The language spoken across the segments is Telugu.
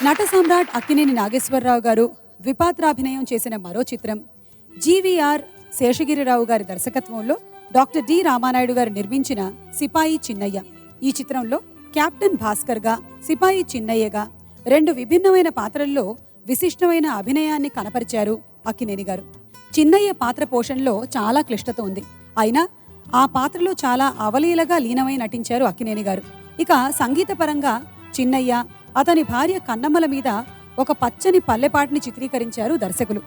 నట సామ్రాట్ అక్కినేని నాగేశ్వరరావు గారు ద్విపాత్రాభినయం చేసిన మరో చిత్రం జీవీఆర్ శేషగిరిరావు గారి దర్శకత్వంలో డాక్టర్ డి రామానాయుడు గారు నిర్మించిన సిపాయి చిన్నయ్య. ఈ చిత్రంలో కెప్టెన్ భాస్కర్ గా, సిపాయి చిన్నయ్యగా రెండు విభిన్నమైన పాత్రల్లో విశిష్టమైన అభినయాన్ని కనపరిచారు అక్కినేని గారు. చిన్నయ్య పాత్ర పోషణలో చాలా క్లిష్టత ఉంది. అయినా ఆ పాత్రలో చాలా అవలీలగా లీనమై నటించారు అక్కినేని గారు. ఇక సంగీతపరంగా చిన్నయ్య, అతని భార్య కన్నమ్మల మీద ఒక పచ్చని పల్లెపాటిని చిత్రీకరించారు దర్శకులు.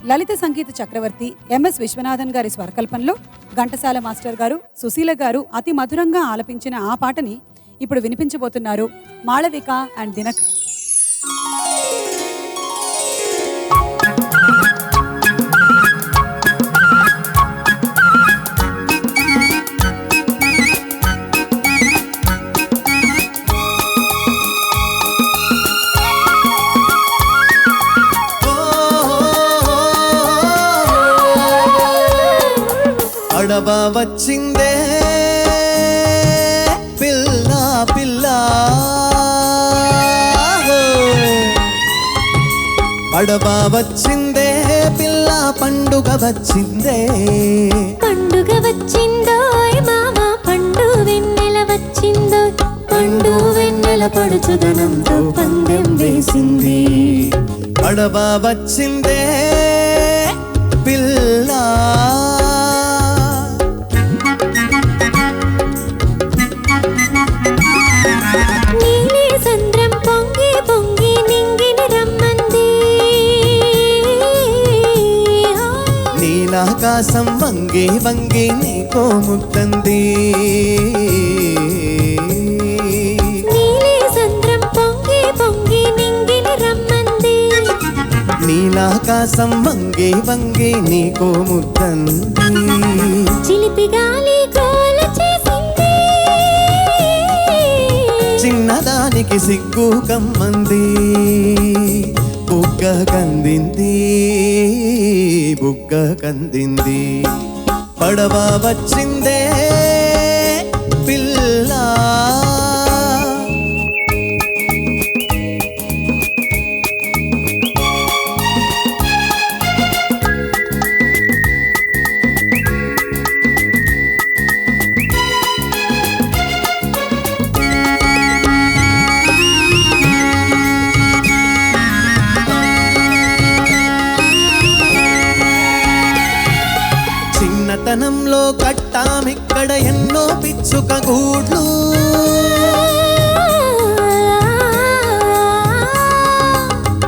లలిత సంగీత చక్రవర్తి ఎంఎస్ విశ్వనాథన్ గారి స్వరకల్పనలో ఘంటసాల మాస్టర్ గారు, సుశీల గారు అతి మధురంగా ఆలపించిన ఆ పాటని ఇప్పుడు వినిపించబోతున్నారు మాళవిక అండ్ దినక్. పడవ వచ్చిందే పిల్ల పిల్ల, పడవ వచ్చిందే పిల్ల, పండుగ వచ్చిందే, పండుగ వచ్చిందో మామ, పండు వెన్నెల వచ్చిందో, పండు వెన్నెల పడుచుదనంతో పందెం వేసింది. పడవ వచ్చిందే పిల్ల. ఆకాశం వంగి వంగి నీకో ముద్దంది, నీలేసంద్రం పొంగి పొంగి నింగిని రమ్మంది, నీలాకాశం వంగి వంగి నీకో ముద్దంది, చిలిపి గాలి గోల చేసింది, చిన్నదానికి సిగ్గు కమ్మంది, బుగ్గ కందింది బుగ్గ కందింది. పడవ వచ్చిందే పిల్ల. చిన్నతనంలో కట్టామిక్కడ ఎన్నో పిచ్చుక గూడ్లు,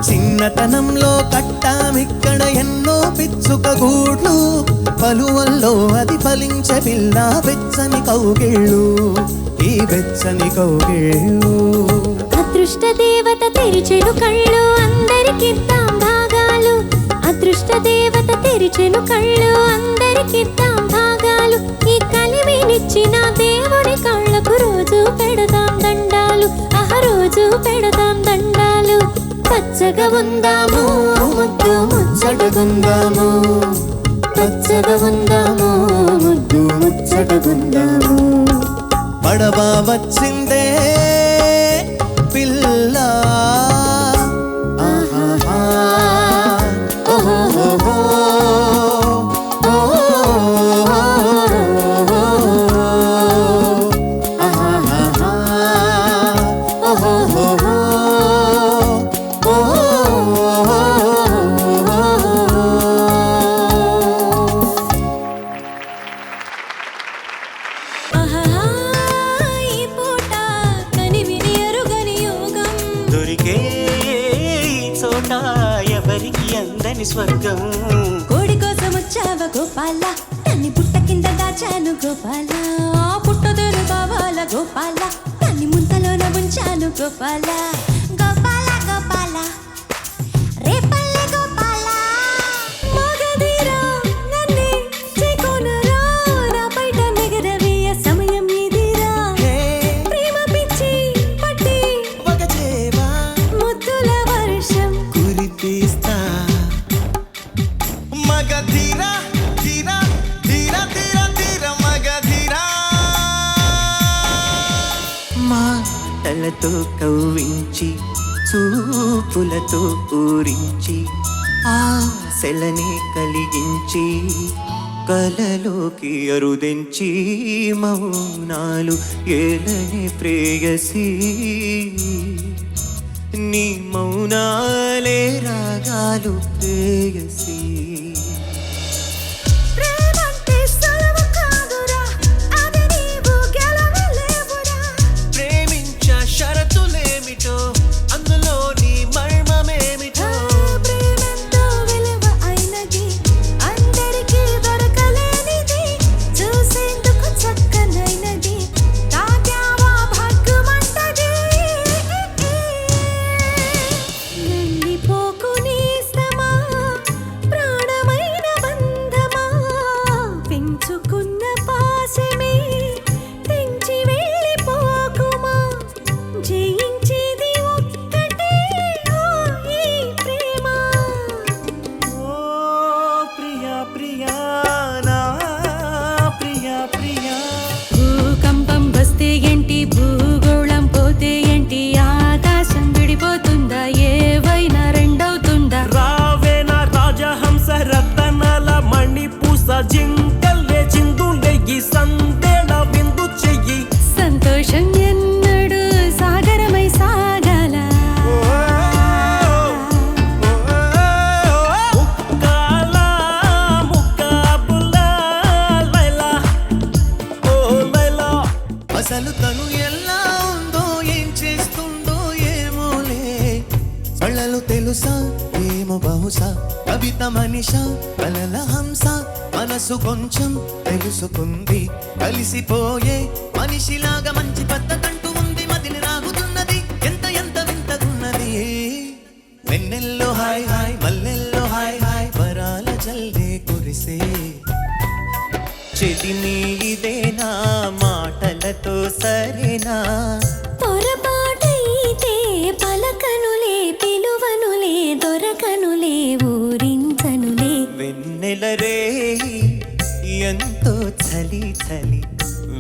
చిన్నతనంలో కట్టామిక్కడ ఎన్నో పిచ్చుక గూడ్లు, పలువల్లో అది ఫలించే పిల్ల వెచ్చని కౌగిళ్ళు, ఈ వెచ్చని కౌగిళ్ళు. అదృష్ట దేవత తెరిచెను కళ్ళు, అందరికిద్దాం భాగాలు, అదృష్ట దేవత తెరిచెను కళ్ళు, అందరికిద్దాం భాగాలు, ఈ కలిమినిచ్చిన దేవుని కళ్ళకు రోజు పెడదాం దండాలు, రోజు పెడదాం దండాలు. పచ్చగా ఉందాము ముద్దు ముచ్చటగుందాము, పచ్చగా ఉందాము ముద్దు ముచ్చటగుందాము. పడవ వచ్చిందే పిల్ల. స్వర్గం కోడి కోసం వచ్చావ గోపాల, తన్ని పుట్ట కింద దాచాను గోపాల, పుట్టదొరు కావాల గోపాల, తన్ని ముంతలోన ఉంచాను గోపాల, గోపాల గోపాల రేపల్లె గోపాల. మగధీరా నన్నే చేకొనరా, నా బయట నెగరవేయ సమయం ఇదిరా, ప్రేమ పిచ్చి పట్టి వగచేవా ముద్దుల వర్షం కురిపిస్తా. మగధీరా ధీరా ధీరా ధీరా ధీరా మగధీరా, మాటలతో కవ్వించి చూపులతో ఊరించి ఆశలనే కలిగించి కలలోకి అరుదించి మౌనాలు ఏలనే ప్రేయసి నీ మౌనాలే రాగాలు ప్రేయసి ప్రేమంటే సులువు కాదురా, అది నీవు గెలవలేవురా. ప్రేమించ షరతులేమిటో అందులో నీ మర్మమేమిటో ప్రేమెంతో విలువ అయినది, అందరికీ దొరకలేనిది, చూసేందుకు చక్కనైనది, తాకావా భగ్గుమంటది. వెళ్ళిపోకు నేస్తమా, ప్రాణమైన బంధమా, పెంచుకున్న పాశమే తెంచి వెళ్ళిపోకుమా. జయించేది ఒక్కటే ఓ ఈ ప్రేమ. ఓ ప్రియా ప్రియా నా ప్రియా ప్రియా భూకంపం వస్తే ఏంటి, భూగోళం పోతే ఏంటి, ఆకాశం విడిపోతుందా, ఏవైనా రెండవుతుందా. రావేనా రాజహంస రతనల మణిపూస జింకల్లే చిందులే ఈ సందేళ విందు చెయ్యి సంతోషం ఎన్నడు సాగరమై సాగాల. ముక్కాల ముక్కాబుల లైలా ఓ లైలా అసలు తను ఎలా ఉందో ఏం చేస్తుందో ఏమోలే కళ్ళలు తెలుసా ఏమో బహుశా కవిత మనిష కలల హంస మనసు కొంచెం తెలుసుకుంది కలిసిపోయే మనిషిలాగా మంచి పద్ధతంటూ ఉంది మదిని రాగుతున్నది ఎంత ఎంత వింతగున్నది వెన్నెల్లో హాయ్ హాయ్ మల్లెల్లో హాయ్ హాయ్ వరాల జల్లే కురిసే చెలిని ఇదేనా మాటలతో సరేనా పొరపాటైతే పలకనులే, పిలువనులే, దొరకనులే, ఊరించనులే. వెన్నెల రే ఎంతో చలి చలి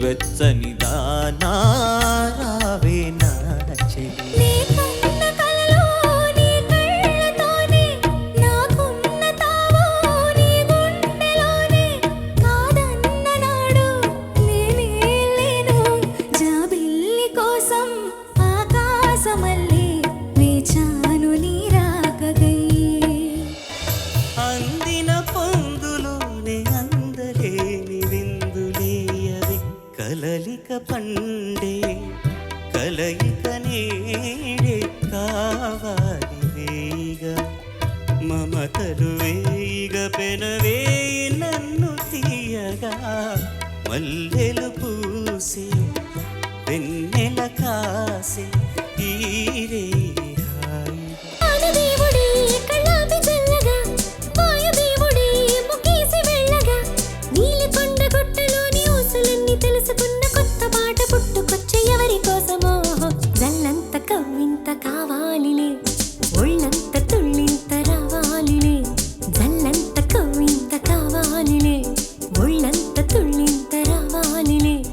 వెచ్చని దానా రావే నా చెలి నీకున్న కలలో నీ కళ్ళతోనే, నాకున్న తావు నీ గుండెలోనే, కాదన్న నాడు నేనే లేను. జాబిల్లి కోసం ఆకాశమల్లే వేచాను నీ రాకగై. అందిన పొందులోనే అందలేని విందులేయవి కలలిక పండే కలయిక నీడే కావాలి వేయిగా మమతలు వేయిగ పెనవేయి నన్ను తీయగా మల్లెలు పూసి వెన్నెల కాసి ఈరే హాయిగా ఆనదేవుడి కళ్ళాపి చల్లగా, వాయుదేవుడి ముఖేసి వెళ్ళగా, నీలికొండ గుట్టలోని ఊసులన్నీ తెలుసుకున్న కొత్త పాట పుట్టుకొచ్చే ఎవరి కోసమో. జల్లంత కవ్వింత కావాలిలే, ఒళ్ళంత